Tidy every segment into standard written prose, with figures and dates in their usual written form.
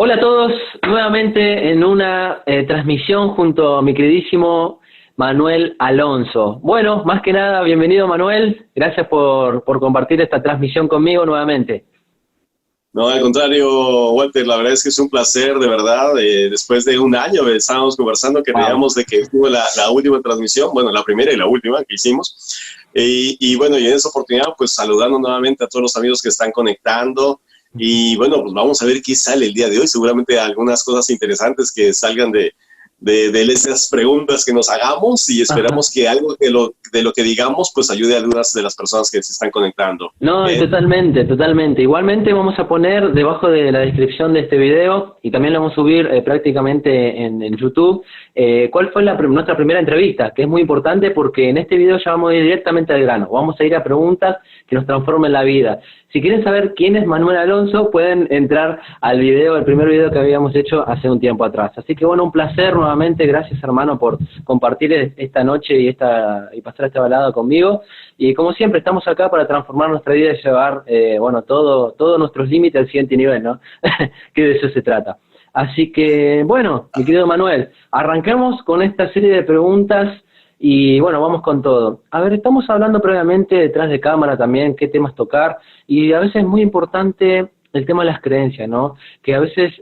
Hola a todos, nuevamente en una transmisión junto a mi queridísimo Manuel Alonso. Bueno, más que nada, bienvenido Manuel, gracias por compartir esta transmisión conmigo nuevamente. No, al contrario, Walter, la verdad es que es un placer, de verdad. Después de un año estábamos conversando que teníamos de que tuvo la última transmisión, bueno, la primera y la última que hicimos. Y bueno, y en esa oportunidad, pues saludando nuevamente a todos los amigos que están conectando. Y bueno, pues vamos a ver qué sale el día de hoy. Seguramente algunas cosas interesantes que salgan de esas preguntas que nos hagamos y esperamos que algo de lo que digamos pues ayude a algunas de las personas que se están conectando. No, totalmente, totalmente. Igualmente vamos a poner debajo de la descripción de este video y también lo vamos a subir prácticamente en YouTube, cuál fue nuestra primera entrevista, que es muy importante porque en este video ya vamos a ir directamente al grano. Vamos a ir a preguntas que nos transformen la vida. Si quieren saber quién es Manuel Alonso, pueden entrar al video, el primer video que habíamos hecho hace un tiempo atrás. Así que bueno, un placer nuevamente, gracias hermano por compartir esta noche y pasar esta balada conmigo. Y como siempre, estamos acá para transformar nuestra vida y llevar, todos nuestros límites al siguiente nivel, ¿no? Que de eso se trata. Así que, bueno, mi querido Manuel, arranquemos con esta serie de preguntas. Y bueno, vamos con todo. A ver, estamos hablando previamente detrás de cámara también, qué temas tocar, y a veces es muy importante el tema de las creencias, ¿no? Que a veces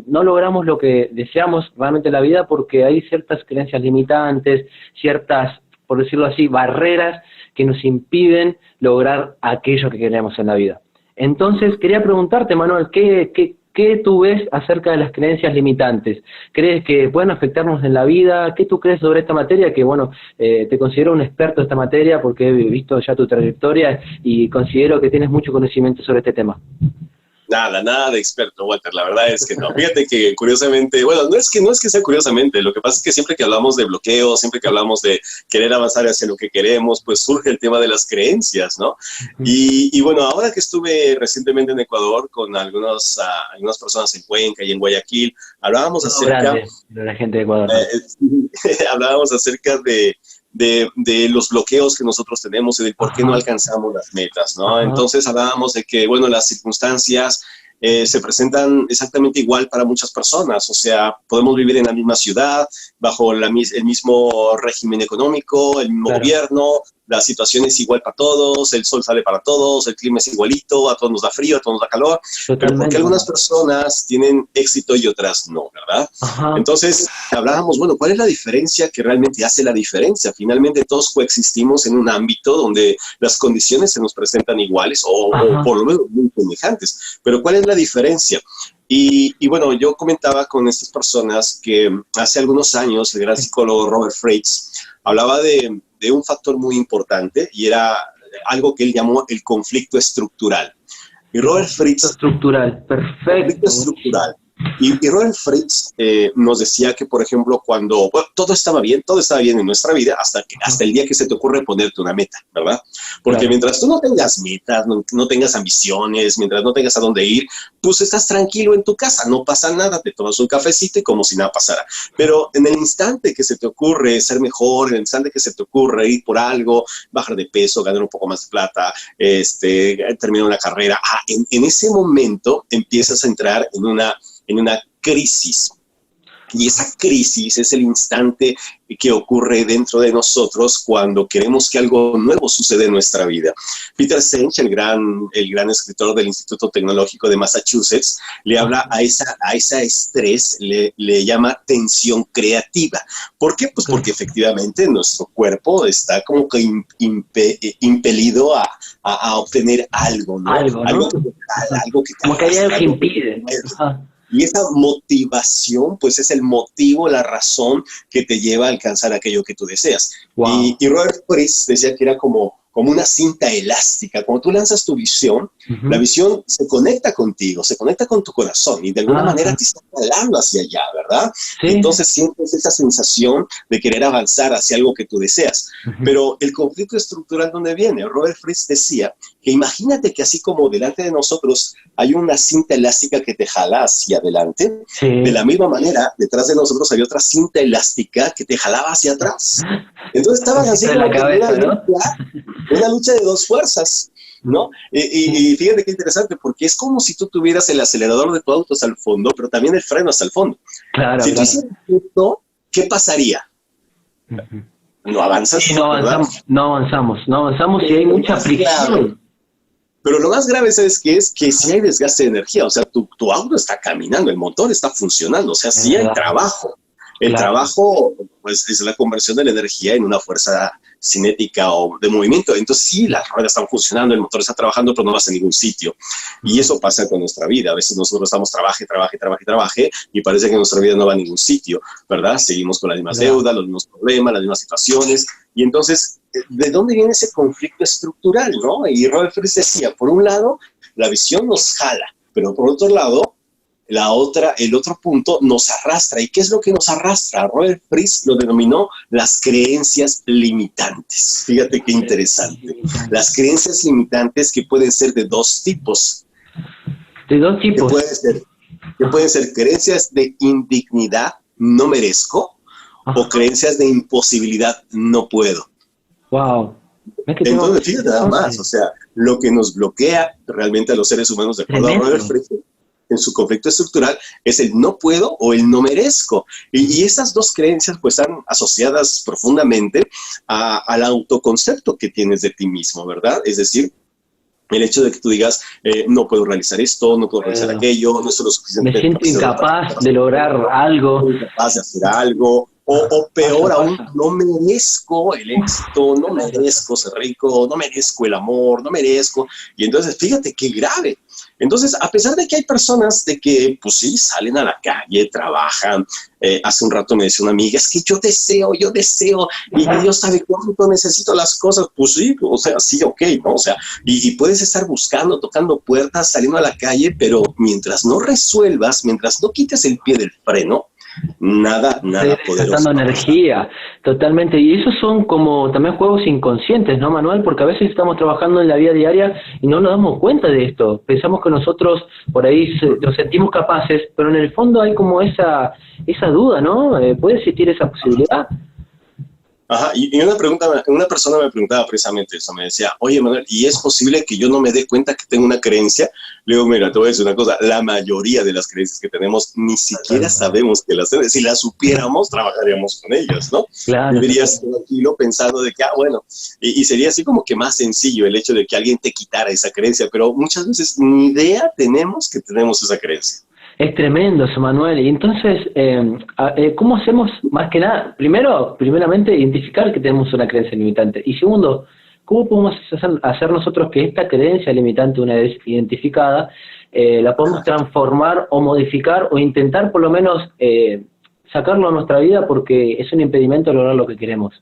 no logramos lo que deseamos realmente en la vida porque hay ciertas creencias limitantes, ciertas, por decirlo así, barreras que nos impiden lograr aquello que queremos en la vida. Entonces, quería preguntarte, Manuel, ¿qué tú ves acerca de las creencias limitantes? ¿Crees que pueden afectarnos en la vida? ¿Qué tú crees sobre esta materia? Que bueno, te considero un experto en esta materia porque he visto ya tu trayectoria y considero que tienes mucho conocimiento sobre este tema. Nada de experto, Walter, la verdad es que no. Fíjate que curiosamente, bueno, no es que sea curiosamente, lo que pasa es que siempre que hablamos de bloqueos, siempre que hablamos de querer avanzar hacia lo que queremos, pues surge el tema de las creencias, ¿no? Y bueno, ahora que estuve recientemente en Ecuador con algunas personas en Cuenca y en Guayaquil, hablábamos acerca... de la gente de Ecuador. Hablábamos acerca de los bloqueos que nosotros tenemos y de por qué no alcanzamos las metas, ¿no? Entonces hablábamos de que, bueno, las circunstancias se presentan exactamente igual para muchas personas, o sea, podemos vivir en la misma ciudad, bajo el mismo régimen económico, el mismo gobierno, la situación es igual para todos, el sol sale para todos, el clima es igualito, a todos nos da frío, a todos nos da calor, pero porque algunas personas tienen éxito y otras no, ¿verdad? Entonces, hablábamos, bueno, ¿cuál es la diferencia que realmente hace la diferencia? Finalmente todos coexistimos en un ámbito donde las condiciones se nos presentan iguales o por lo menos muy semejantes, pero ¿cuál es la diferencia? Y bueno, yo comentaba con estas personas que hace algunos años el gran psicólogo Robert Fritz hablaba de un factor muy importante y era algo que él llamó el conflicto estructural. Y Robert Fritz... Estructural, perfecto. Conflicto estructural. Y Robert Fritz nos decía que, por ejemplo, cuando todo estaba bien en nuestra vida hasta el día que se te ocurre ponerte una meta, ¿verdad? Porque mientras tú no tengas metas, no tengas ambiciones, mientras no tengas a dónde ir, pues estás tranquilo en tu casa, no pasa nada, te tomas un cafecito y como si nada pasara. Pero en el instante que se te ocurre ser mejor, en el instante que se te ocurre ir por algo, bajar de peso, ganar un poco más de plata, terminar una carrera, en ese momento empiezas a entrar en una crisis. Y esa crisis es el instante que ocurre dentro de nosotros cuando queremos que algo nuevo suceda en nuestra vida. Peter Senge, el gran escritor del Instituto Tecnológico de Massachusetts, le habla a esa estrés, le llama tensión creativa. ¿Por qué? Pues porque efectivamente nuestro cuerpo está como que impelido a obtener algo, ¿no? Algo que como que hay algo que impide, ¿no? Y esa motivación, pues es el motivo, la razón que te lleva a alcanzar aquello que tú deseas. Wow. Y Robert Fritz decía que era como una cinta elástica. Cuando tú lanzas tu visión, la visión se conecta contigo, se conecta con tu corazón y de alguna manera te está jalando hacia allá, ¿verdad? Sí. Entonces sientes esa sensación de querer avanzar hacia algo que tú deseas. Pero el conflicto estructural, ¿dónde viene? Robert Fritz decía que imagínate que así como delante de nosotros hay una cinta elástica que te jala hacia adelante, de la misma manera, detrás de nosotros hay otra cinta elástica que te jalaba hacia atrás. Entonces estaban así como una lucha de dos fuerzas. ¿no? Y fíjate qué interesante, porque es como si tú tuvieras el acelerador de tu auto hasta el fondo, pero también el freno hasta el fondo. Claro, Si tú claro. hicieras esto, ¿qué pasaría? Ujú. No avanzas, Sí, no ¿verdad? avanzamos, no avanzamos, no avanzamos y hay Lo mucha más grave, fricción. pero lo más grave, ¿sabes qué es? Que si hay desgaste de energía, o sea, tu auto está caminando, el motor está funcionando, o sea, Es sí hay verdad, trabajo. El claro. trabajo, pues, es la conversión de la energía en una fuerza cinética o de movimiento. Entonces, sí, las ruedas están funcionando, el motor está trabajando, pero no vas a ningún sitio. Y Ujú. eso pasa con nuestra vida. A veces nosotros estamos trabaje, y parece que nuestra vida no va a ningún sitio, ¿verdad? Seguimos con las mismas ¿Verdad? deudas, los mismos problemas, las mismas situaciones. Y entonces, ¿de dónde viene ese conflicto estructural, no? Y Robert Fritz decía, por un lado, la visión nos jala, pero por otro lado, el otro punto nos arrastra. ¿Y qué es lo que nos arrastra? Robert Fritz lo denominó las creencias limitantes. Fíjate qué interesante. Las creencias limitantes que pueden ser de dos tipos, De dos que tipos. pueden ser, que pueden ser creencias de indignidad, no merezco, o Ajá. creencias de imposibilidad, no puedo. Wow. ¿Ves qué tema más Entonces, fíjate nada más, o interesante? sea, lo que nos bloquea realmente a los seres humanos, de acuerdo a Robert Tremendo. Fritz, en su conflicto estructural, es el no puedo o el no merezco. Y esas dos creencias pues están asociadas profundamente al autoconcepto que tienes de ti mismo, ¿verdad? Es decir, el hecho de que tú digas, no puedo realizar esto, no puedo realizar aquello, no soy lo Me suficientemente siento capacitado para incapaz de lograr algo. soy capaz de hacer algo, o Pasa, peor aún, pasa. no merezco el éxito, no merezco ser rico, no merezco el amor, no merezco. Y entonces, fíjate qué grave. Entonces, a pesar de que hay personas de que, pues sí, salen a la calle, trabajan, hace un rato me decía una amiga, es que yo deseo, y Dios sabe cuánto necesito las cosas, pues sí, o sea, sí, ok, ¿no? O sea, y puedes estar buscando, tocando puertas, saliendo a la calle, pero mientras no resuelvas, mientras no quites el pie del freno, nada Seguir poderoso gastando va a pasar. energía, totalmente. Y esos son como también juegos inconscientes, ¿no, Manuel? Porque a veces estamos trabajando en la vida diaria y no nos damos cuenta de esto. Pensamos que nosotros por ahí nos sentimos capaces, pero en el fondo hay como esa duda, ¿no? ¿Puede existir esa posibilidad? Ajá, y una persona me preguntaba precisamente eso, me decía, oye Manuel, ¿y es posible que yo no me dé cuenta que tengo una creencia? Le digo, mira, te voy a decir una cosa, la mayoría de las creencias que tenemos ni siquiera Totalmente. sabemos que las tenemos, si las supiéramos, trabajaríamos con ellas, ¿no? Claro, Vivirías totalmente. tranquilo pensando de que, bueno, y sería así como que más sencillo el hecho de que alguien te quitara esa creencia, pero muchas veces ni idea tenemos que tenemos esa creencia. Es tremendo eso, Manuel. Y entonces, ¿cómo hacemos más que nada? Primeramente, identificar que tenemos una creencia limitante. Y segundo, ¿cómo podemos hacer nosotros que esta creencia limitante, una vez identificada, la podemos transformar o modificar o intentar por lo menos sacarlo a nuestra vida porque es un impedimento a lograr lo que queremos?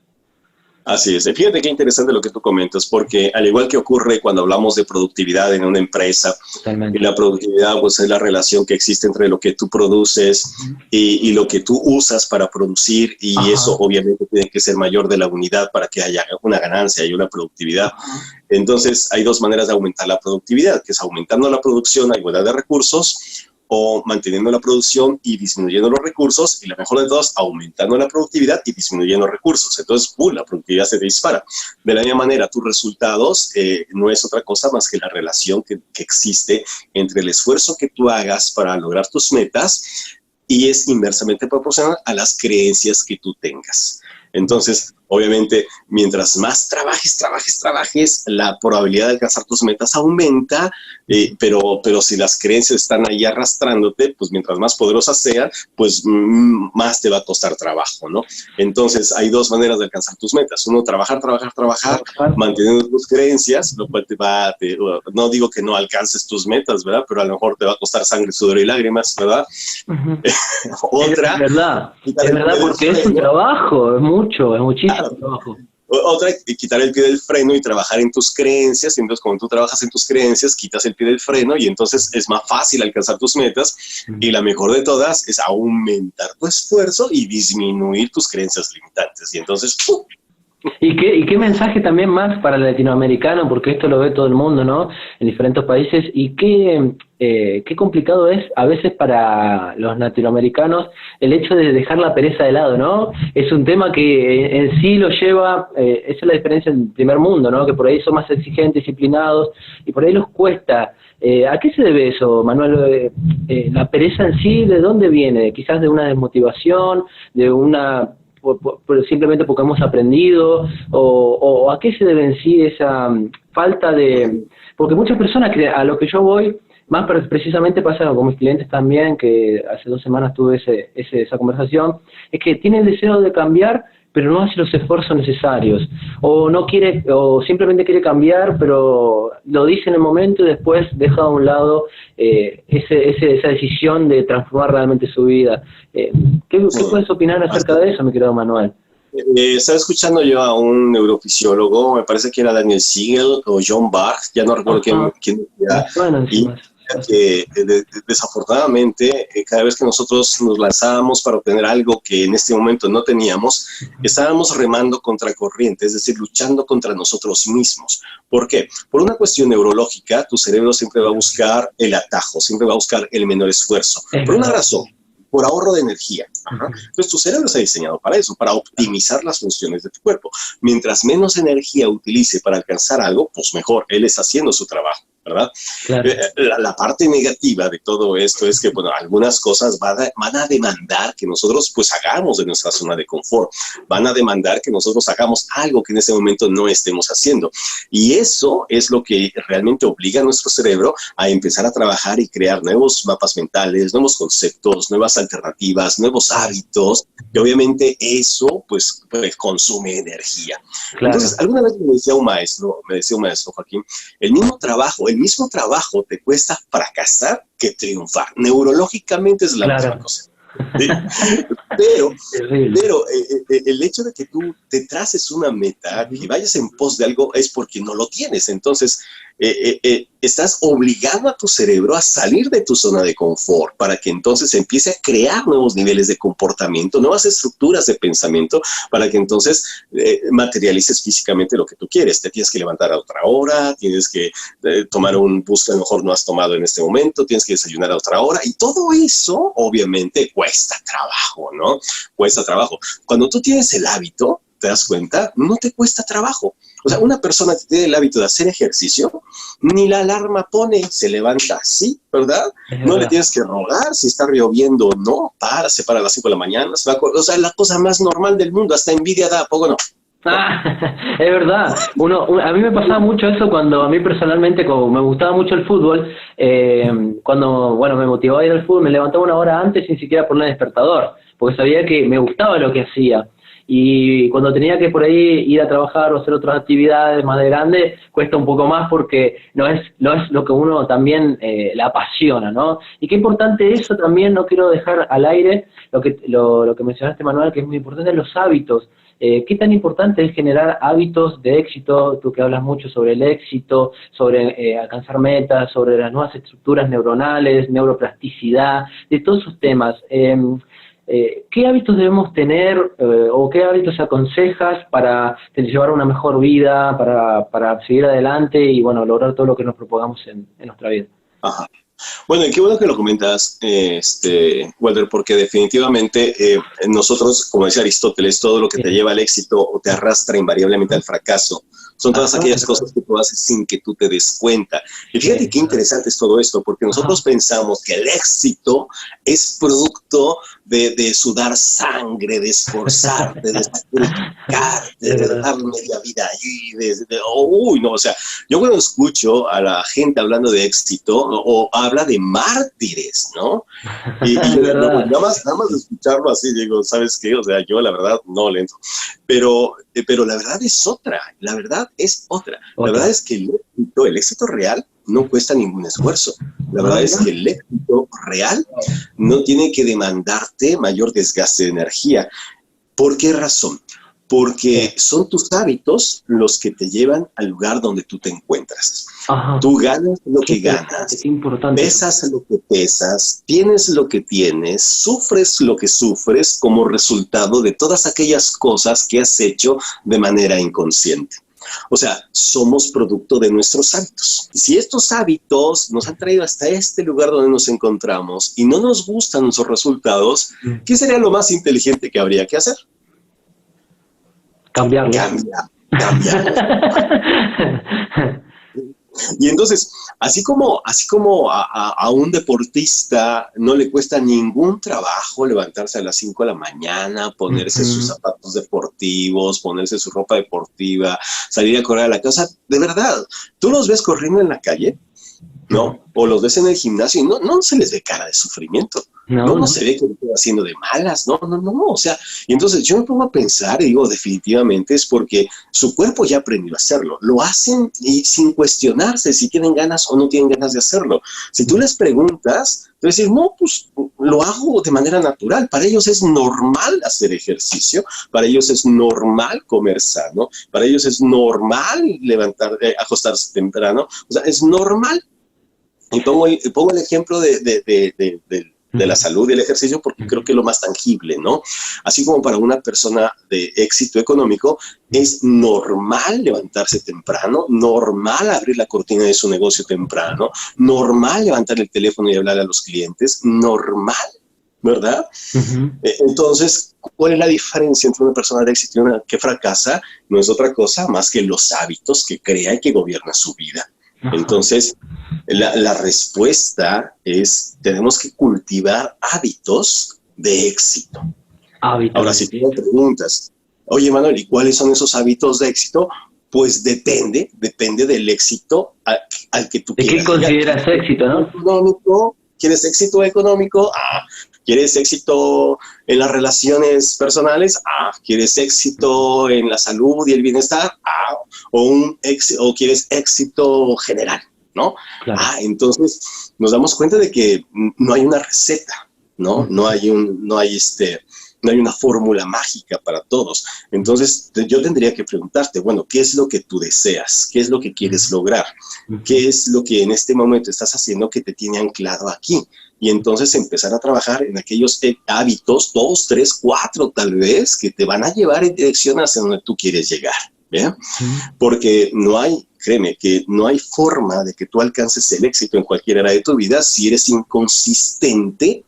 Así es. Fíjate qué interesante lo que tú comentas, porque al igual que ocurre cuando hablamos de productividad en una empresa, y Totalmente. la productividad pues, es la relación que existe entre lo que tú produces y lo que tú usas para producir, y eso Ajá. obviamente tiene que ser mayor de la unidad para que haya una ganancia y una productividad. Ajá. Entonces, hay dos maneras de aumentar la productividad, que es aumentando la producción a igualdad de recursos, o manteniendo la producción y disminuyendo los recursos, y la mejor de todas, aumentando la productividad y disminuyendo los recursos. Entonces, la productividad se te dispara. De la misma manera, tus resultados no es otra cosa más que la relación que existe entre el esfuerzo que tú hagas para lograr tus metas y es inversamente proporcional a las creencias que tú tengas. Entonces, obviamente, mientras más trabajes, la probabilidad de alcanzar tus metas aumenta, pero si las creencias están ahí arrastrándote, pues mientras más poderosas sean, pues más te va a costar trabajo, ¿no? Entonces, hay dos maneras de alcanzar tus metas. Uno, trabajar, Trabajar. manteniendo tus creencias, lo cual no digo que no alcances tus metas, ¿verdad? Pero a lo mejor te va a costar sangre, sudor y lágrimas, ¿verdad? Ujú. Otra, quitar Es el verdad pie del porque es un freno. trabajo, es muchísimo Claro. trabajo. Otra, quitar el pie del freno y trabajar en tus creencias. Y entonces, cuando tú trabajas en tus creencias, quitas el pie del freno y entonces es más fácil alcanzar tus metas. Y la mejor de todas es aumentar tu esfuerzo y disminuir tus creencias limitantes. Y entonces, ¡pum! ¿Y qué mensaje también más para el latinoamericano? Porque esto lo ve todo el mundo, ¿no? En diferentes países. ¿Y qué complicado es a veces para los latinoamericanos el hecho de dejar la pereza de lado, ¿no? Es un tema que en sí lo lleva, esa es la diferencia en el primer mundo, ¿no? Que por ahí son más exigentes, disciplinados, y por ahí los cuesta. ¿A qué se debe eso, Manuel? La pereza en sí, ¿de dónde viene? Quizás de una desmotivación, de una... simplemente porque hemos aprendido, o a qué se debe en sí esa falta de... Porque muchas personas, a lo que yo voy, más precisamente pasa con mis clientes también, que hace 2 semanas tuve esa conversación, es que tiene el deseo de cambiar, pero no hace los esfuerzos necesarios, o no quiere, o simplemente quiere cambiar, pero lo dice en el momento y después deja a un lado esa decisión de transformar realmente su vida. ¿Qué puedes opinar acerca de eso, mi querido Manuel? Estaba escuchando yo a un neurofisiólogo, me parece que era Daniel Siegel o John Bach, ya no recuerdo quién era, bueno, y que desafortunadamente cada vez que nosotros nos lanzábamos para obtener algo que en este momento no teníamos, estábamos remando contra corriente, es decir, luchando contra nosotros mismos. ¿Por qué? Por una cuestión neurológica, tu cerebro siempre va a buscar el atajo, siempre va a buscar el menor esfuerzo, por una razón. Por ahorro de energía. Ajá. Entonces, tu cerebro está diseñado para eso, para optimizar las funciones de tu cuerpo. Mientras menos energía utilice para alcanzar algo, pues mejor, él está haciendo su trabajo, ¿verdad? Claro. La parte negativa de todo esto es que, bueno, algunas cosas van a demandar que nosotros, pues, hagamos de nuestra zona de confort. Van a demandar que nosotros hagamos algo que en ese momento no estemos haciendo. Y eso es lo que realmente obliga a nuestro cerebro a empezar a trabajar y crear nuevos mapas mentales, nuevos conceptos, nuevas alternativas, nuevos hábitos, y obviamente eso pues consume energía. Claro. Entonces, alguna vez me decía un maestro, Joaquín, el mismo trabajo te cuesta fracasar que triunfar. Neurológicamente es la misma cosa. ¿Sí? Pero el hecho de que tú te traces una meta, que vayas en pos de algo, es porque no lo tienes. Entonces, estás obligando a tu cerebro a salir de tu zona de confort para que entonces empiece a crear nuevos niveles de comportamiento, nuevas estructuras de pensamiento, para que entonces materialices físicamente lo que tú quieres. Te tienes que levantar a otra hora, tienes que tomar un bus que a lo mejor no has tomado en este momento, tienes que desayunar a otra hora, y todo eso obviamente cuesta trabajo, ¿no? Cuesta trabajo. Cuando tú tienes el hábito, ¿te das cuenta? No te cuesta trabajo. O sea, una persona que tiene el hábito de hacer ejercicio, ni la alarma pone, se levanta así, ¿verdad? No le tienes que rogar si está lloviendo o no, se para a las 5 de la mañana, o sea, la cosa más normal del mundo, hasta envidia da, ¿a poco no? Es verdad. A mí me pasaba mucho eso cuando a mí personalmente, como me gustaba mucho el fútbol, cuando me motivaba a ir al fútbol, me levantaba 1 hora antes sin siquiera poner despertador, porque sabía que me gustaba lo que hacía. Y cuando tenía que por ahí ir a trabajar o hacer otras actividades más de grande, cuesta un poco más porque no es lo que uno también le apasiona, ¿no? Y qué importante eso también, no quiero dejar al aire lo que mencionaste, Manuel, que es muy importante, los hábitos. ¿Qué tan importante es generar hábitos de éxito? Tú que hablas mucho sobre el éxito, sobre alcanzar metas, sobre las nuevas estructuras neuronales, neuroplasticidad, de todos esos temas. ¿Qué hábitos debemos tener o qué hábitos aconsejas para llevar una mejor vida, para seguir adelante y, bueno, lograr todo lo que nos propongamos en nuestra vida? Ajá. Bueno, y qué bueno que lo comentas, Walter, porque definitivamente nosotros, como decía Aristóteles, todo lo que te lleva al éxito o te arrastra invariablemente al fracaso. Son todas aquellas cosas que tú haces sin que tú te des cuenta. Y fíjate qué interesante es todo esto, porque nosotros pensamos que el éxito es producto de sudar sangre, de esforzarte, de sacrificarte, de dar media vida allí, no, o sea, yo cuando escucho a la gente hablando de éxito, o habla de mártires, ¿no? Y nada más de escucharlo así, digo, ¿sabes qué? O sea, yo la verdad no le entro. Pero la verdad es otra, la verdad es que el éxito real no cuesta ningún esfuerzo. La verdad es que el éxito real no tiene que demandarte mayor desgaste de energía. ¿Por qué razón? porque son tus hábitos los que te llevan al lugar donde tú te encuentras. Ajá. Tú ganas lo que ganas, Es importante. pesas lo que pesas, tienes lo que tienes, sufres lo que sufres como resultado de todas aquellas cosas que has hecho de manera inconsciente. O sea, somos producto de nuestros hábitos. Si estos hábitos nos han traído hasta este lugar donde nos encontramos y no nos gustan nuestros resultados, ¿qué sería lo más inteligente que habría que hacer? Cambiarlo. Cambiarlo. Y entonces, así como a un deportista no le cuesta ningún trabajo levantarse a las 5 de la mañana, ponerse sus zapatos deportivos, ponerse su ropa deportiva, salir a correr a la casa, de verdad, tú los ves corriendo en la calle, ¿no? O los ves en el gimnasio y no se les ve cara de sufrimiento. No se ve que lo están haciendo de malas, no, o sea, y entonces yo me pongo a pensar y digo, definitivamente es porque su cuerpo ya aprendió a hacerlo, lo hacen y sin cuestionarse si tienen ganas o no tienen ganas de hacerlo. Si tú les preguntas, te van a decir, no, pues lo hago de manera natural, para ellos es normal hacer ejercicio, para ellos es normal comer sano, para ellos es normal acostarse temprano, o sea, es normal. Y pongo el ejemplo de la salud y el ejercicio porque creo que es lo más tangible, ¿no? Así como para una persona de éxito económico, es normal levantarse temprano, normal abrir la cortina de su negocio temprano, normal levantar el teléfono y hablar a los clientes, normal, ¿verdad? Entonces, ¿cuál es la diferencia entre una persona de éxito y una que fracasa? No es otra cosa más que los hábitos que crea y que gobierna su vida. Entonces, la respuesta es, tenemos que cultivar hábitos de éxito. Ahora, si tú me preguntas, oye, Manuel, ¿y cuáles son esos hábitos de éxito? Pues depende del éxito al que tú quieras. ¿De qué consideras éxito, no? Económico, ¿quieres éxito económico? ¿Quieres éxito en las relaciones personales? ¿Quieres éxito en la salud y el bienestar? O quieres éxito general, ¿no? Claro. Entonces nos damos cuenta de que no hay una receta, ¿no? No hay una fórmula mágica para todos. Entonces yo tendría que preguntarte, bueno, ¿qué es lo que tú deseas? ¿Qué es lo que quieres lograr? ¿Qué es lo que en este momento estás haciendo que te tiene anclado aquí? Y entonces empezar a trabajar en aquellos hábitos, 2, 3, 4 tal vez, que te van a llevar en dirección hacia donde tú quieres llegar, ¿bien? Porque créeme, que no hay forma de que tú alcances el éxito en cualquier área de tu vida si eres inconsistente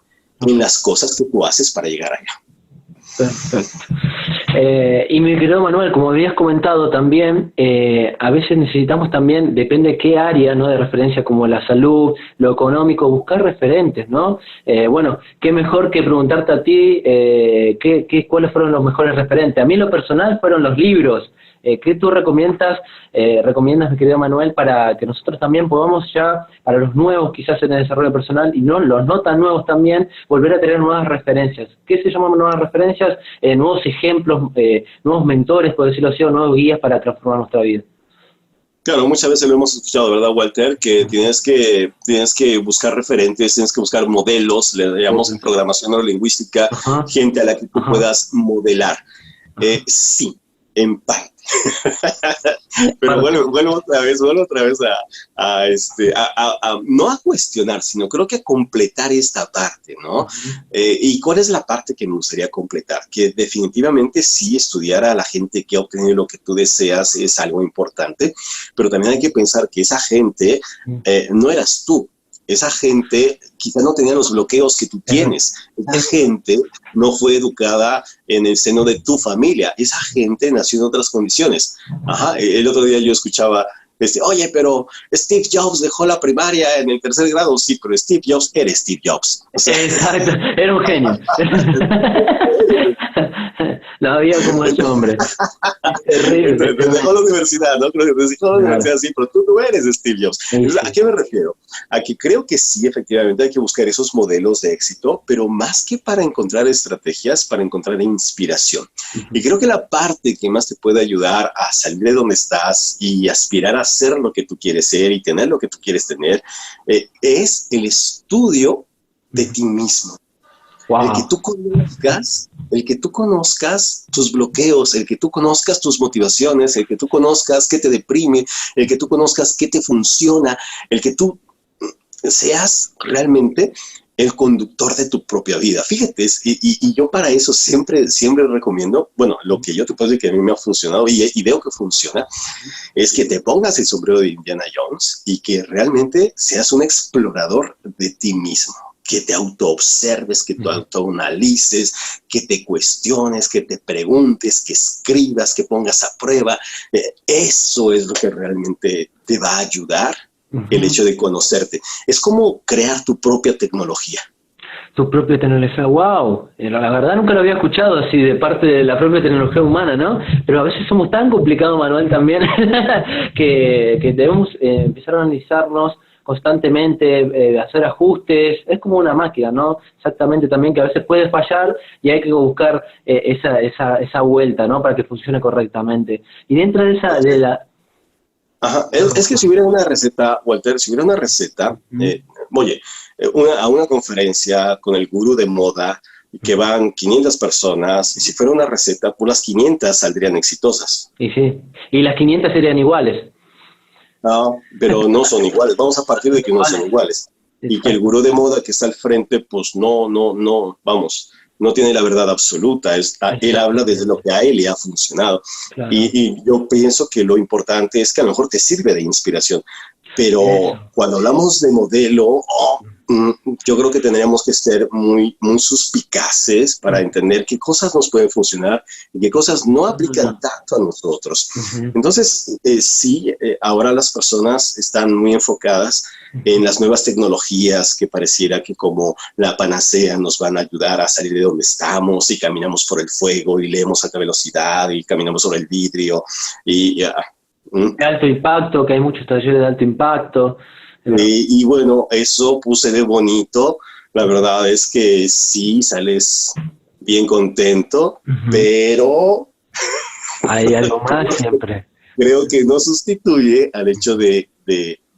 en las cosas que tú haces para llegar allá. Perfecto. Y mi querido Manuel, como habías comentado también, a veces necesitamos también, depende de qué área, ¿no?, de referencia, como la salud, lo económico, buscar referentes, ¿no? Bueno, qué mejor que preguntarte a ti cuáles fueron los mejores referentes. A mí en lo personal fueron los libros. ¿Qué tú recomiendas, mi querido Manuel, para que nosotros también podamos ya, para los nuevos quizás en el desarrollo personal, y no los no tan nuevos también, volver a tener nuevas referencias? ¿Qué se llaman nuevas referencias? Nuevos ejemplos, nuevos mentores, por decirlo así, o nuevos guías para transformar nuestra vida. Claro, muchas veces lo hemos escuchado, ¿verdad, Walter? Que tienes que buscar referentes, tienes que buscar modelos, le llamamos en programación neurolingüística, gente a la que tú puedas modelar. Sí, en parte. Pero vuelvo otra vez no a cuestionar, sino creo que a completar esta parte, ¿no? ¿Y cuál es la parte que me gustaría completar? Que definitivamente sí, estudiar a la gente que ha obtenido lo que tú deseas es algo importante, pero también hay que pensar que esa gente no eras tú. Esa gente quizá no tenía los bloqueos que tú tienes. Esa gente no fue educada en el seno de tu familia. Esa gente nació en otras condiciones. El otro día yo escuchaba, oye, pero Steve Jobs dejó la primaria en el 3er grado. Sí, pero Steve Jobs era Steve Jobs. O sea, exacto, era un genio. Lo había como ese hombre. Terrible. Dejó la universidad, ¿no? Dejó la universidad, sí, pero tú eres Steve Jobs. Entonces, ¿a qué me refiero? A que creo que sí, efectivamente, hay que buscar esos modelos de éxito, pero más que para encontrar estrategias, para encontrar inspiración. Y creo que la parte que más te puede ayudar a salir de donde estás y aspirar a ser lo que tú quieres ser y tener lo que tú quieres tener, es el estudio de ti mismo. Wow. El que tú conozcas tus bloqueos, el que tú conozcas tus motivaciones, el que tú conozcas qué te deprime, el que tú conozcas qué te funciona, el que tú seas realmente el conductor de tu propia vida. Fíjate, y yo para eso siempre recomiendo, bueno, lo que yo te puedo decir que a mí me ha funcionado y veo que funciona, es que te pongas el sombrero de Indiana Jones y que realmente seas un explorador de ti mismo, que te autoobserves, que te autoanalices, que te cuestiones, que te preguntes, que escribas, que pongas a prueba. Eso es lo que realmente te va a ayudar. El hecho de conocerte. Es como crear tu propia tecnología. Tu propia tecnología, wow. La verdad nunca lo había escuchado así de parte de la propia tecnología humana, ¿no? Pero a veces somos tan complicados, Manuel, también, que debemos empezar a analizarnos constantemente, hacer ajustes. Es como una máquina, ¿no? Exactamente también, que a veces puede fallar y hay que buscar esa vuelta, ¿no? Para que funcione correctamente. Y dentro de la... Ajá. Es que si hubiera una receta, Walter, si hubiera una receta, a una conferencia con el gurú de moda, que van 500 personas, y si fuera una receta, pues las 500 saldrían exitosas. Y sí, y las 500 serían iguales. No, pero no son iguales. Vamos a partir de que no son iguales. Y que el gurú de moda que está al frente, pues no tiene la verdad absoluta. Él habla desde lo que a él le ha funcionado. Claro. Y yo pienso que lo importante es que a lo mejor te sirve de inspiración. Pero cuando hablamos de modelo, yo creo que tendríamos que ser muy, muy suspicaces para entender qué cosas nos pueden funcionar y qué cosas no aplican tanto a nosotros. Entonces, ahora las personas están muy enfocadas en las nuevas tecnologías que pareciera que como la panacea nos van a ayudar a salir de donde estamos y caminamos por el fuego y leemos a alta velocidad y caminamos sobre el vidrio de alto impacto, que hay muchos talleres de alto impacto. Y bueno, eso puse de bonito. La verdad es que sí, sales bien contento, pero... Hay algo más siempre. Creo que no sustituye al hecho de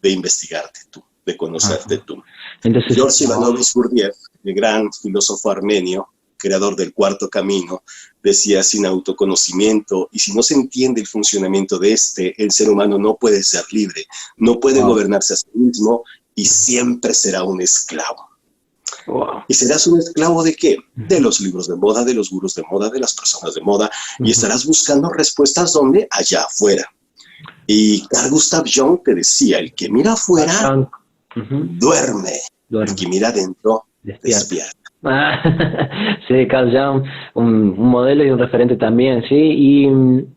investigarte tú, de conocerte tú. Entonces, George Ivanovich Gurdjieff, el gran filósofo armenio, creador del Cuarto Camino, decía: sin autoconocimiento y si no se entiende el funcionamiento de el ser humano no puede ser libre, no puede gobernarse a sí mismo y siempre será un esclavo. ¿Y serás un esclavo de qué? De los libros de moda, de los gurús de moda, de las personas de moda, y estarás buscando respuestas ¿dónde? Allá afuera. Y Carl Gustav Jung te decía: el que mira afuera duerme, el que mira adentro despierta. Sí, Carl Jung, un modelo y un referente también, ¿sí? Y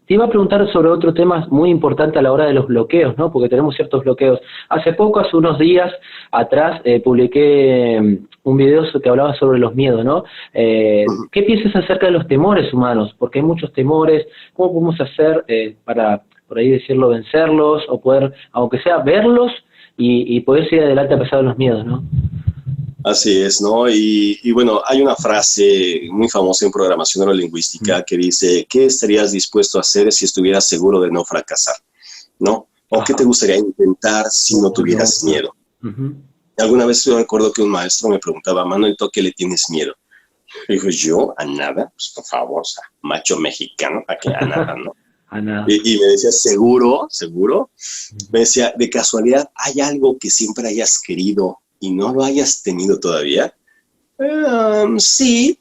te iba a preguntar sobre otro tema muy importante a la hora de los bloqueos, ¿no? Porque tenemos ciertos bloqueos. Hace unos días atrás, publiqué un video que hablaba sobre los miedos, ¿no? ¿Qué piensas acerca de los temores humanos? Porque hay muchos temores. ¿Cómo podemos hacer para, por ahí decirlo, vencerlos o poder, aunque sea, verlos y poder seguir adelante a pesar de los miedos, ¿no? Así es, ¿no? Y bueno, hay una frase muy famosa en programación neurolingüística que dice: ¿qué estarías dispuesto a hacer si estuvieras seguro de no fracasar? ¿No? ¿O qué te gustaría intentar si no tuvieras miedo? Alguna vez yo recuerdo que un maestro me preguntaba: Manuel, ¿tú a qué le tienes miedo? Y dijo: yo, a nada, pues por favor, o sea, macho mexicano, ¿a qué? A nada, ¿no? A nada. Y me decía: ¿seguro? Me decía: ¿de casualidad hay algo que siempre hayas querido y no lo hayas tenido todavía? Sí.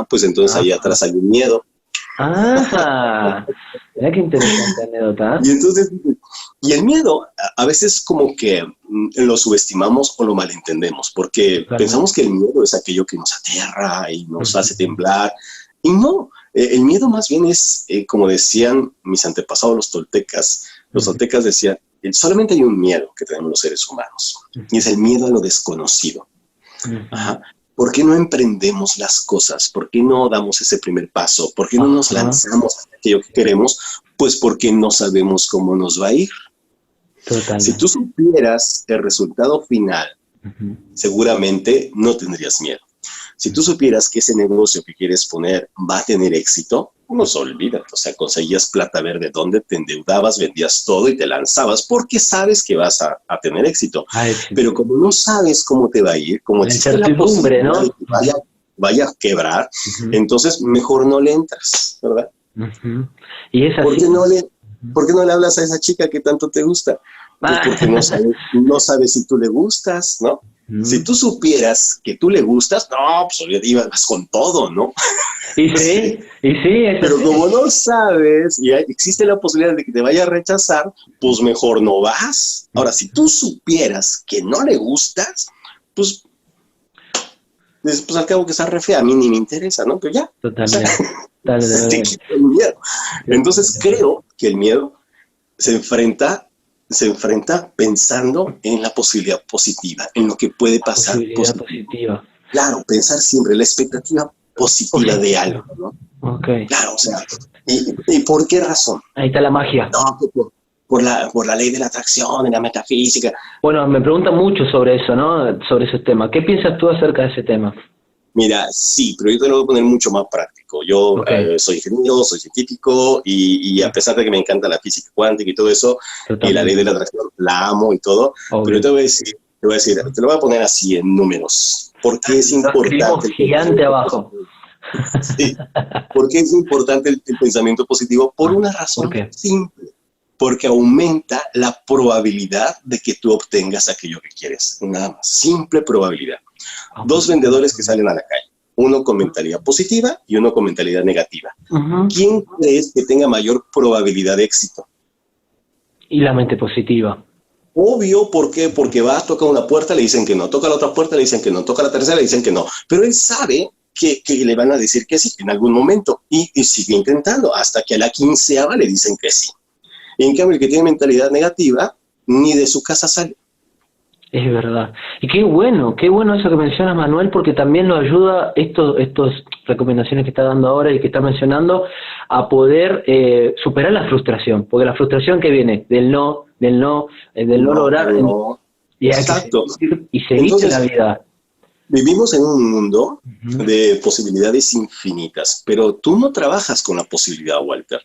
Pues entonces ahí atrás hay un miedo. Mira qué interesante anécdota. Y el miedo, a veces como que lo subestimamos o lo malentendemos, porque pensamos que el miedo es aquello que nos aterra y nos hace temblar. Y no, el miedo más bien es, como decían mis antepasados los toltecas decían: solamente hay un miedo que tenemos los seres humanos, y es el miedo a lo desconocido. ¿Por qué no emprendemos las cosas? ¿Por qué no damos ese primer paso? ¿Por qué no nos lanzamos a aquello que queremos? Pues porque no sabemos cómo nos va a ir. Totalmente. Si tú supieras el resultado final, seguramente no tendrías miedo. Si tú supieras que ese negocio que quieres poner va a tener éxito, no se olvida. O sea, conseguías plata verde donde te endeudabas, vendías todo y te lanzabas porque sabes que vas a tener éxito. Pero como no sabes cómo te va a ir, como la incertidumbre, ¿no? vaya a quebrar, Ujú. entonces mejor no le entras, ¿verdad? Ujú. Y es ¿Por así. qué no le, Ujú. por qué no le hablas a esa chica que tanto te gusta? Pues Ah. porque no sabes si tú le gustas, ¿no? Si Ujú. tú supieras que tú le gustas, no, pues ibas con todo, ¿no? Sí. Y sí, es Pero así. como no sabes y existe la posibilidad de que te vaya a rechazar, pues mejor no vas. Ahora, si tú supieras que no le gustas, pues, pues al cabo que está re fea, a mí ni me interesa, ¿no? Pero ya, o sea, Totalmente. se te Totalmente. quita el miedo. Entonces Totalmente. creo que el miedo se enfrenta, se enfrenta pensando en la posibilidad positiva, en lo que puede pasar Posibilidad positivo. positiva. Claro, pensar siempre la expectativa positiva de algo, Positiva. ¿no? Ok. Claro, o sea, ¿y por qué razón? Ahí está la magia. No, por la ley de la atracción, de la metafísica. Bueno, me preguntan mucho sobre eso, ¿no? Sobre ese tema. ¿Qué piensas tú acerca de ese tema? Mira, sí, pero yo te lo voy a poner mucho más práctico. Yo Ok. soy ingeniero, soy científico y a pesar de que me encanta la física cuántica y todo eso, y la ley de Totalmente. la atracción la amo y todo, pero yo Obvio. te lo voy a poner así en números. ¿Por qué es Lo escribimos importante el gigante pensamiento abajo. positivo? Sí. ¿Por qué es importante el pensamiento positivo? Por Ah, una ¿por razón qué? simple. Porque aumenta la probabilidad de que tú obtengas aquello que quieres. Nada más. Simple probabilidad. Dos Aumenta la vendedores que probabilidad. salen a la calle. Uno con mentalidad positiva y uno con mentalidad negativa. Ujú. ¿Quién crees que tenga mayor probabilidad de éxito? Y la mente positiva. Obvio, ¿por qué? Porque va, toca una puerta, le dicen que no, toca la otra puerta, le dicen que no, toca la tercera, le dicen que no. Pero él sabe que le van a decir que sí en algún momento y sigue intentando hasta que a la 15ª le dicen que sí. Y en cambio, el que tiene mentalidad negativa, ni de su casa sale. Es verdad. Y qué bueno eso que mencionas, Manuel, porque también nos ayuda estos recomendaciones que está dando ahora y que está mencionando a poder superar la frustración, porque la frustración que viene del no No, lograr, no. y hay que Exacto. seguir y seguir en la Entonces, vida. vivimos en un mundo Ujú, de posibilidades infinitas, pero tú no trabajas con la posibilidad, Walter.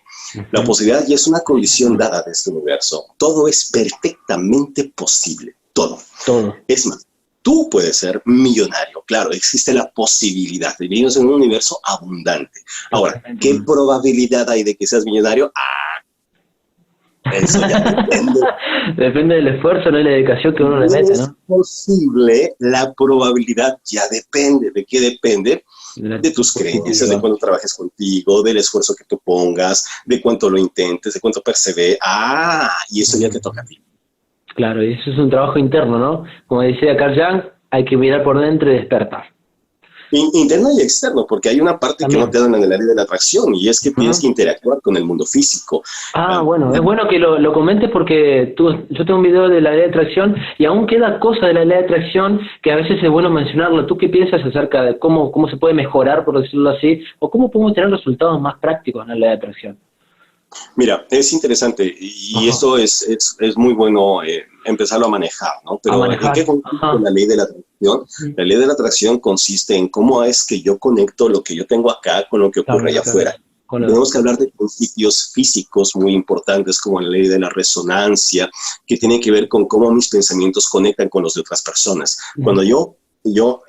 La ujú. posibilidad ya es una condición dada de este universo. Todo es perfectamente posible. Todo. Todo. Es más, tú puedes ser millonario. Claro, existe la posibilidad. Vivimos en un universo abundante. Ahora, Totalmente. ¿qué probabilidad hay de que seas millonario? Eso ya depende. Depende del esfuerzo, ¿no? Y la dedicación que uno le mete, Es ¿no? posible, la probabilidad ya depende. ¿De qué depende? De la De actitud tus creencias, de positiva. cuánto trabajes contigo, del esfuerzo que tú pongas, de cuánto lo intentes, de cuánto perseveres. Y eso ya te toca a ti. Claro, y eso es un trabajo interno, ¿no? Como decía Carl Jung, hay que mirar por dentro y despertar. Interno y externo, porque hay una parte que no También. te dan en el área de la atracción y es que tienes que Ujú. interactuar con el mundo físico. Ah, Um, bueno, es bueno que lo comentes porque yo tengo un video de la ley de atracción y aún queda cosa de la ley de atracción que a veces es bueno mencionarlo. ¿Tú qué piensas acerca de cómo se puede mejorar, por decirlo así, o cómo podemos tener resultados más prácticos en la ley de atracción? Mira, es interesante y Ajá. esto es muy bueno empezarlo a manejar, ¿no? A Pero ¿en qué manejar. consiste Ajá. la ley de la atracción? La ley de la atracción consiste en cómo es que yo conecto lo que yo tengo acá con lo que Claro, ocurre allá lo que ves. afuera. Con Y lo de tenemos que afuera. hablar de principios físicos muy importantes como la ley de la resonancia, que tiene que ver con cómo mis pensamientos conectan con los de otras personas. Cuando Ujú. yo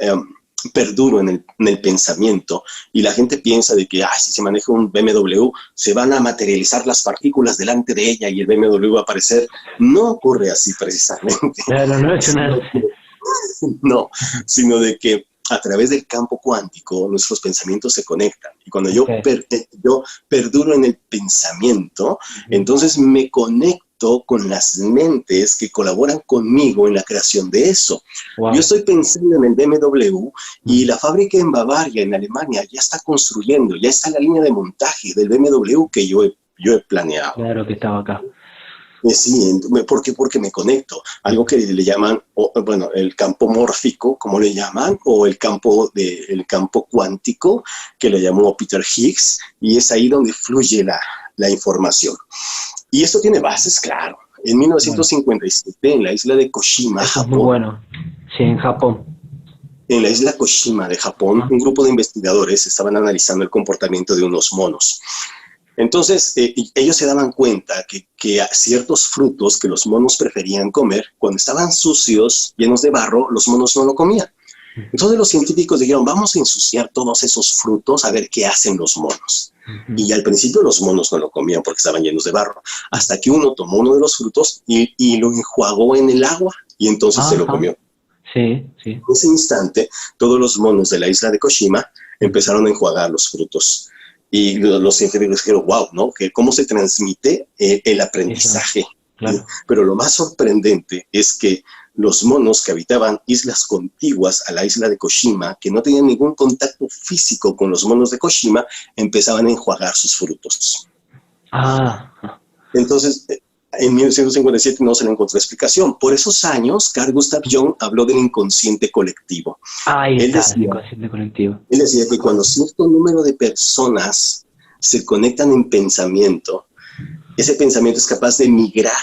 perduro en el pensamiento y la gente piensa de que si se maneja un BMW se van a materializar las partículas delante de ella y el BMW va a aparecer, no ocurre así precisamente, Claro, no es una... sino que, no, sino de que a través del campo cuántico nuestros pensamientos se conectan y cuando Ok. yo perduro en el pensamiento, Ujú. entonces me conecto con las mentes que colaboran conmigo en la creación de eso. Yo Wow. estoy pensando en el BMW y Mm. la fábrica en Bavaria, en Alemania, ya está construyendo, ya está la línea de montaje del BMW que yo he planeado. Claro que estaba acá. Sí, ¿por qué? Porque me conecto. Algo que le llaman, bueno, el campo mórfico, como le llaman, o el campo cuántico, que le llamó Peter Higgs, y es ahí donde fluye la información. Y esto tiene bases, claro. En Bueno, 1957, en la isla de Koshima, eso es muy Japón, bueno. Sí, en Japón. en la isla Koshima de Japón, Ajá. un grupo de investigadores estaban analizando el comportamiento de unos monos. Entonces, ellos se daban cuenta que ciertos frutos que los monos preferían comer, cuando estaban sucios, llenos de barro, los monos no lo comían. Entonces los científicos dijeron, vamos a ensuciar todos esos frutos a ver qué hacen los monos. Y al principio los monos no lo comían porque estaban llenos de barro, hasta que uno tomó uno de los frutos y lo enjuagó en el agua y entonces se lo comió. Sí, sí. En ese instante, todos los monos de la isla de Koshima empezaron a enjuagar los frutos. Y los científicos dijeron, wow, ¿no? Que ¿cómo se transmite el aprendizaje? Claro. Pero lo más sorprendente es que los monos que habitaban islas contiguas a la isla de Koshima, que no tenían ningún contacto físico con los monos de Koshima, empezaban a enjuagar sus frutos. Entonces, en 1957 no se le encontró explicación. Por esos años, Carl Gustav Jung habló del inconsciente colectivo. Él decía, el inconsciente colectivo. Él decía que cuando cierto número de personas se conectan en pensamiento, ese pensamiento es capaz de migrar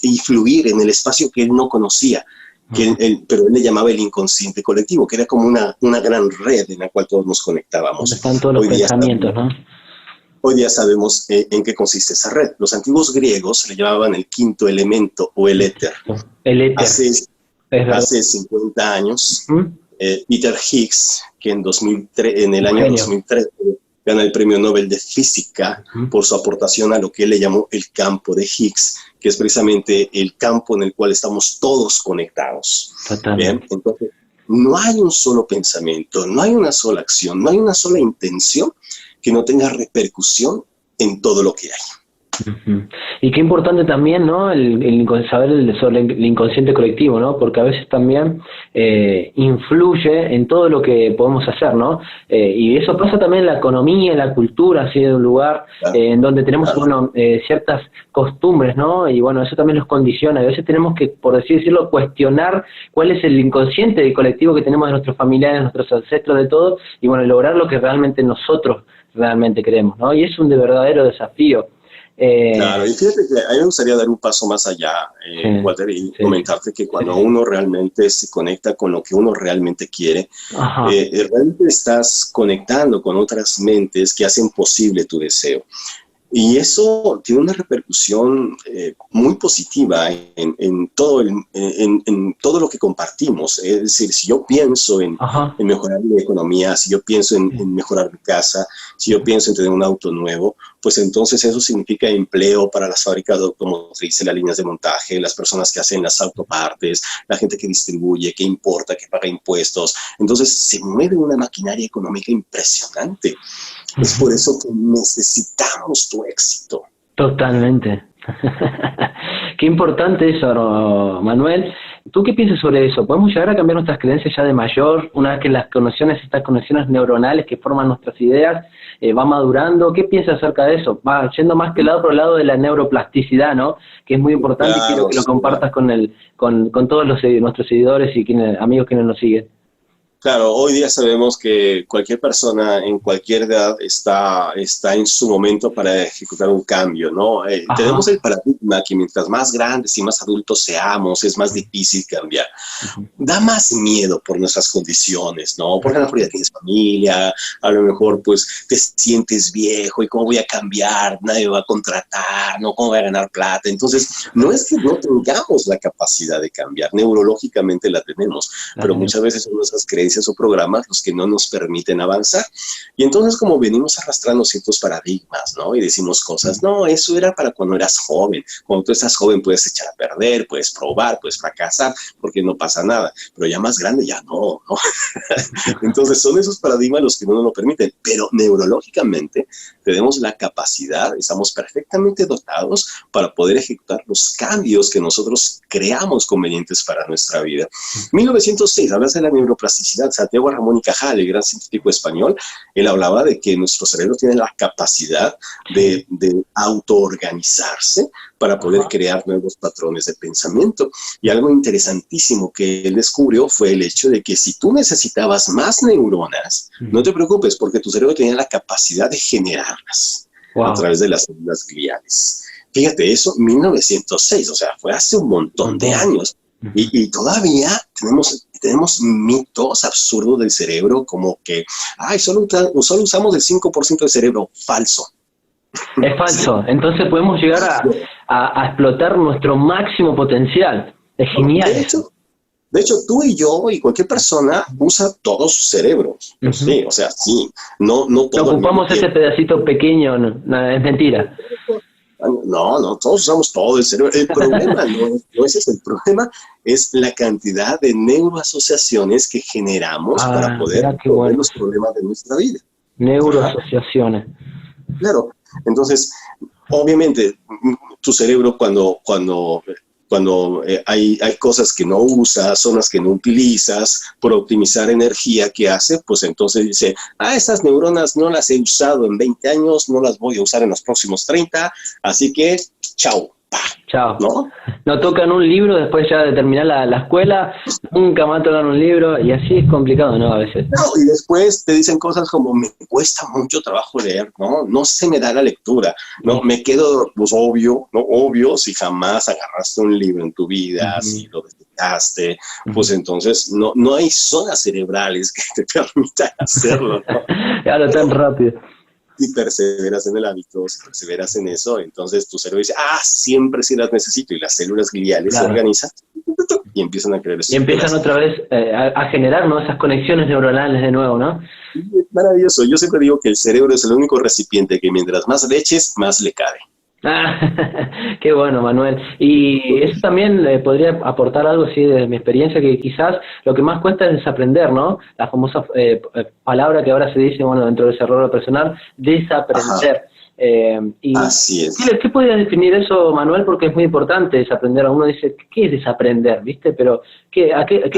y fluir en el espacio que él no conocía, pero él le llamaba el inconsciente colectivo, que era como una gran red en la cual todos nos conectábamos. Están todos los pensamientos, ¿no? Hoy día sabemos en qué consiste esa red. Los antiguos griegos le llamaban el quinto elemento o el éter. El éter. Hace 50 años, Peter Higgs, que en el año 2003 gana el premio Nobel de Física por su aportación a lo que él le llamó el campo de Higgs, que es precisamente el campo en el cual estamos todos conectados. ¿Bien? Entonces, no hay un solo pensamiento, no hay una sola acción, no hay una sola intención que no tenga repercusión en todo lo que hay. Y qué importante también, ¿no? Saber sobre el inconsciente colectivo, ¿no? Porque a veces también influye en todo lo que podemos hacer, ¿no? Y eso pasa también en la economía, en la cultura, así de un lugar en donde tenemos ciertas costumbres, ¿no? Y bueno, eso también nos condiciona. A veces tenemos que, por así decirlo, cuestionar cuál es el inconsciente colectivo que tenemos de nuestros familiares, nuestros ancestros, de todo, y bueno, lograr lo que realmente nosotros realmente queremos, ¿no? Y es un verdadero desafío. Claro, y fíjate que a mí me gustaría dar un paso más allá, Walter, y comentarte que cuando uno realmente se conecta con lo que uno realmente quiere, realmente estás conectando con otras mentes que hacen posible tu deseo. Y eso tiene una repercusión muy positiva en todo lo que compartimos. Es decir, si yo pienso en mejorar mi economía, si yo pienso en mejorar mi casa, si yo pienso en tener un auto nuevo, pues entonces eso significa empleo para las fábricas automotrices, las líneas de montaje, las personas que hacen las autopartes, la gente que distribuye, que importa, que paga impuestos. Entonces se mueve una maquinaria económica impresionante. Es por eso que necesitamos tu éxito. Totalmente. Qué importante eso, Manuel. ¿Tú qué piensas sobre eso? ¿Podemos llegar a cambiar nuestras creencias ya de mayor, una vez que estas conexiones neuronales que forman nuestras ideas va madurando? ¿Qué piensas acerca de eso? Va yendo más que por el lado de la neuroplasticidad, ¿no? Que es muy importante, y quiero que lo compartas con todos nuestros seguidores y amigos que nos siguen. Claro, hoy día sabemos que cualquier persona en cualquier edad está en su momento para ejecutar un cambio, ¿no? Tenemos el paradigma que mientras más grandes y más adultos seamos, es más difícil cambiar. Da más miedo por nuestras condiciones, ¿no? Porque a lo mejor ya tienes familia, a lo mejor pues te sientes viejo y cómo voy a cambiar, nadie me va a contratar, ¿no? ¿Cómo voy a ganar plata? Entonces, no es que no tengamos la capacidad de cambiar, neurológicamente la tenemos, pero muchas veces son nuestras creencias o programas los que no nos permiten avanzar. Y entonces como venimos arrastrando ciertos paradigmas, ¿no? Y decimos cosas, no, eso era para cuando eras joven. Cuando tú estás joven puedes echar a perder, puedes probar, puedes fracasar, porque no pasa nada. Pero ya más grande ya no, ¿no? Entonces son esos paradigmas los que no nos lo permiten. Pero neurológicamente tenemos la capacidad, estamos perfectamente dotados para poder ejecutar los cambios que nosotros creamos convenientes para nuestra vida. 1906, hablas de la neuroplasticidad. Santiago Ramón y Cajal, el gran científico español, él hablaba de que nuestro cerebro tiene la capacidad de autoorganizarse para poder crear nuevos patrones de pensamiento. Y algo interesantísimo que él descubrió fue el hecho de que si tú necesitabas más neuronas, no te preocupes, porque tu cerebro tenía la capacidad de generarlas a través de las células gliales. Fíjate, eso 1906, o sea, fue hace un montón de años. Y todavía tenemos mitos absurdos del cerebro, como que solo usamos el 5% del cerebro. Falso. Es falso. Entonces podemos llegar a explotar nuestro máximo potencial. Es genial. De hecho, tú y yo y cualquier persona usa todo su cerebro. Sí, o sea, sí, no todo. No ocupamos ese pedacito pequeño, no, es mentira. No, todos usamos todo el cerebro. El problema no ese es el problema, es la cantidad de neuroasociaciones que generamos para poder resolver los problemas de nuestra vida. Neuroasociaciones. Claro, entonces, obviamente, tu cerebro cuando hay cosas que no usas, zonas que no utilizas, por optimizar energía, ¿qué hace? Pues entonces dice, estas neuronas no las he usado en 20 años, no las voy a usar en los próximos 30, así que, chao. Chao. No tocan un libro después ya de terminar la escuela, nunca más tocan un libro, y así es complicado, ¿no? A veces. No, y después te dicen cosas como, me cuesta mucho trabajo leer, no se me da la lectura, me quedo, pues obvio, si jamás agarraste un libro en tu vida, si lo detectaste, pues entonces no hay zonas cerebrales que te permitan hacerlo, ¿no? Claro, tan rápido. Si perseveras en el hábito, si perseveras en eso, entonces tu cerebro dice, siempre sí las necesito, y las células gliales se organizan y empiezan a creer. Y empiezan otra vez a generar, ¿no?, esas conexiones neuronales de nuevo, ¿no? Maravilloso. Yo siempre digo que el cerebro es el único recipiente que mientras más le eches, más le cabe. Qué bueno, Manuel. Y eso también podría aportar algo, sí, de mi experiencia, que quizás lo que más cuesta es desaprender, ¿no? La famosa palabra que ahora se dice, bueno, dentro del desarrollo personal, desaprender. Así es. ¿Qué podría definir eso, Manuel? Porque es muy importante desaprender. Uno dice, ¿qué es desaprender? ¿Viste? Pero, ¿a qué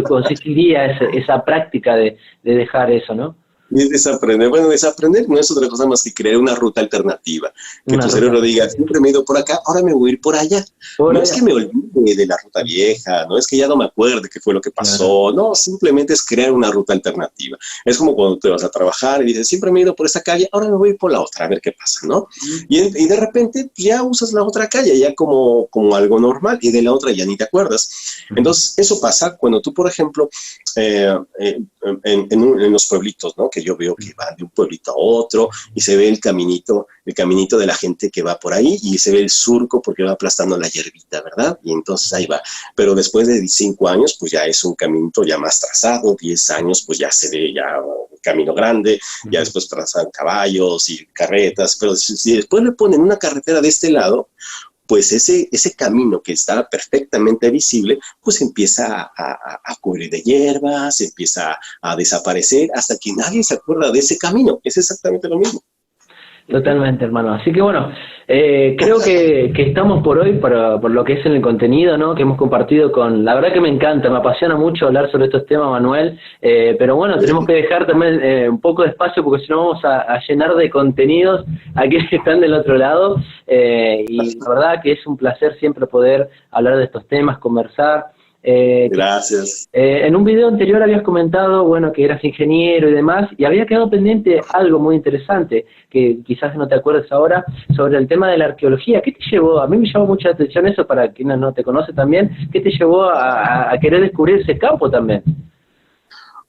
consistiría esa práctica de dejar eso, no? Y desaprender. Bueno, desaprender no es otra cosa más que crear una ruta alternativa. Que tu cerebro diga, siempre me he ido por acá, ahora me voy a ir por allá. Es que me olvide de la ruta vieja, no es que ya no me acuerde qué fue lo que pasó. No, simplemente es crear una ruta alternativa. Es como cuando te vas a trabajar y dices, siempre me he ido por esta calle, ahora me voy a ir por la otra, a ver qué pasa, ¿no? Y de repente ya usas la otra calle ya como algo normal, y de la otra ya ni te acuerdas. Entonces, eso pasa cuando tú, por ejemplo, en los pueblitos, ¿no? Que yo veo que van de un pueblito a otro y se ve el caminito de la gente que va por ahí, y se ve el surco porque va aplastando la hierbita, ¿verdad? Y entonces ahí va. Pero después de 5 años, pues ya es un caminito ya más trazado, 10 años, pues ya se ve ya un camino grande, ya después trazan caballos y carretas, pero si después le ponen una carretera de este lado, pues ese camino que está perfectamente visible, pues empieza a cubrir de hierbas, empieza a desaparecer hasta que nadie se acuerda de ese camino. Es exactamente lo mismo. Totalmente, hermano. Así que bueno, creo que estamos por hoy por lo que es en el contenido, ¿no?, que hemos compartido con... La verdad que me encanta, me apasiona mucho hablar sobre estos temas, Manuel, pero bueno, tenemos que dejar también un poco de espacio, porque si no vamos a llenar de contenidos a quienes están del otro lado, y la verdad que es un placer siempre poder hablar de estos temas, conversar. Gracias. En un video anterior habías comentado, bueno, que eras ingeniero y demás, y había quedado pendiente algo muy interesante, que quizás no te acuerdes ahora, sobre el tema de la arqueología. ¿Qué te llevó? A mí me llamó mucha atención eso, para quienes no te conocen también. ¿Qué te llevó a querer descubrir ese campo también?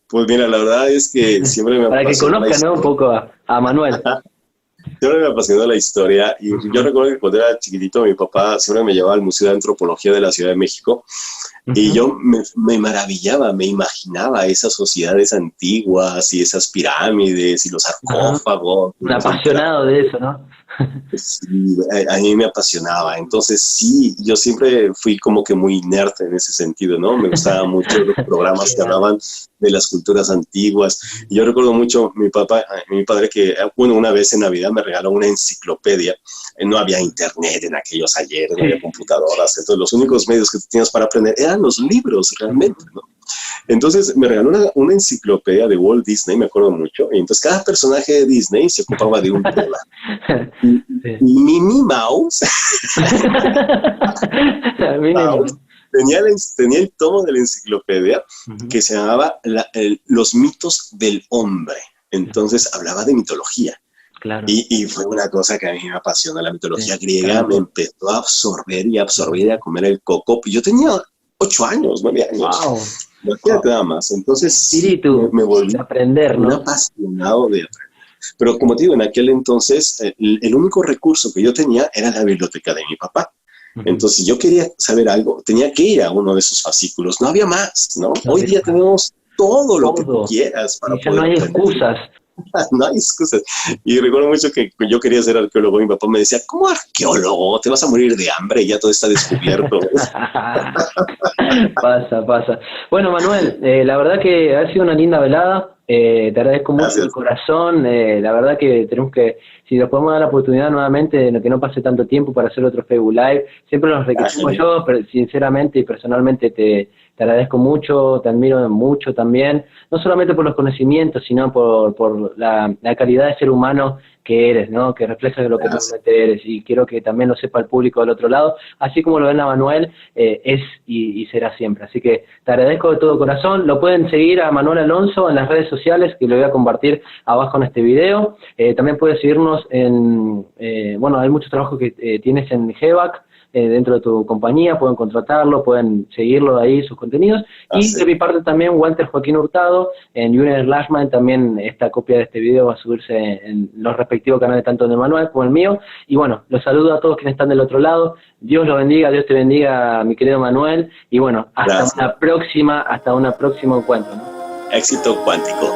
Pues mira, la verdad es que siempre me para que conozcan, ¿no?, un poco a Manuel. Siempre me apasionó la historia, y yo recuerdo que cuando era chiquitito mi papá siempre me llevaba al Museo de Antropología de la Ciudad de México, y yo me maravillaba, me imaginaba esas sociedades antiguas y esas pirámides y los sarcófagos. Un apasionado de eso, ¿no? Sí, a mí me apasionaba. Entonces sí, yo siempre fui como que muy nerd en ese sentido, ¿no? Me gustaban mucho los programas que hablaban de las culturas antiguas. Y yo recuerdo mucho mi padre que, bueno, una vez en Navidad me regaló una enciclopedia. No había internet en aquellos ayeres, no había computadoras. Entonces los únicos medios que tenías para aprender eran los libros, realmente, ¿no? Entonces me regaló una enciclopedia de Walt Disney, me acuerdo mucho, y entonces cada personaje de Disney se ocupaba de un tema. Minnie Mouse, tenía el tomo de la enciclopedia que se llamaba Los mitos del hombre. Entonces hablaba de mitología. Claro. Y fue una cosa que a mí me apasiona, la mitología griega. Claro. Me empezó a absorber y a comer el coco. Yo tenía 8 años, 9 años. Wow. No queda nada más. Entonces espíritu, me volví aprender, ¿no?, un apasionado de aprender. Pero como te digo, en aquel entonces el único recurso que yo tenía era la biblioteca de mi papá. Entonces yo quería saber algo, tenía que ir a uno de esos fascículos, no había más, ¿no? Hoy día tenemos todo lo que tú quieras para ya no hay excusas. No hay excusas. Y recuerdo mucho que yo quería ser arqueólogo. Mi papá me decía, ¿cómo arqueólogo? Te vas a morir de hambre, ya todo está descubierto. Pasa. Bueno, Manuel, la verdad que ha sido una linda velada. Te agradezco mucho de corazón. La verdad que tenemos que, si nos podemos dar la oportunidad nuevamente, de que no pase tanto tiempo para hacer otro Facebook Live, siempre los requerimos yo, pero sinceramente y personalmente te agradezco mucho, te admiro mucho también, no solamente por los conocimientos, sino por la calidad de ser humano que eres, ¿no? Que refleja lo que realmente eres, y quiero que también lo sepa el público del otro lado, así como lo ven a Manuel, es y será siempre. Así que te agradezco de todo corazón. Lo pueden seguir a Manuel Alonso en las redes sociales, que lo voy a compartir abajo en este video. También puedes seguirnos en, bueno, hay muchos trabajos que tienes en GEVAC, dentro de tu compañía, pueden contratarlo, pueden seguirlo ahí, sus contenidos, y de mi parte también Walter Joaquín Hurtado, en Junior Lashman, también esta copia de este video va a subirse en los respectivos canales, tanto de Manuel como el mío, y bueno, los saludo a todos quienes están del otro lado, Dios los bendiga, Dios te bendiga, mi querido Manuel, y bueno, hasta un próximo encuentro, ¿no? Éxito cuántico.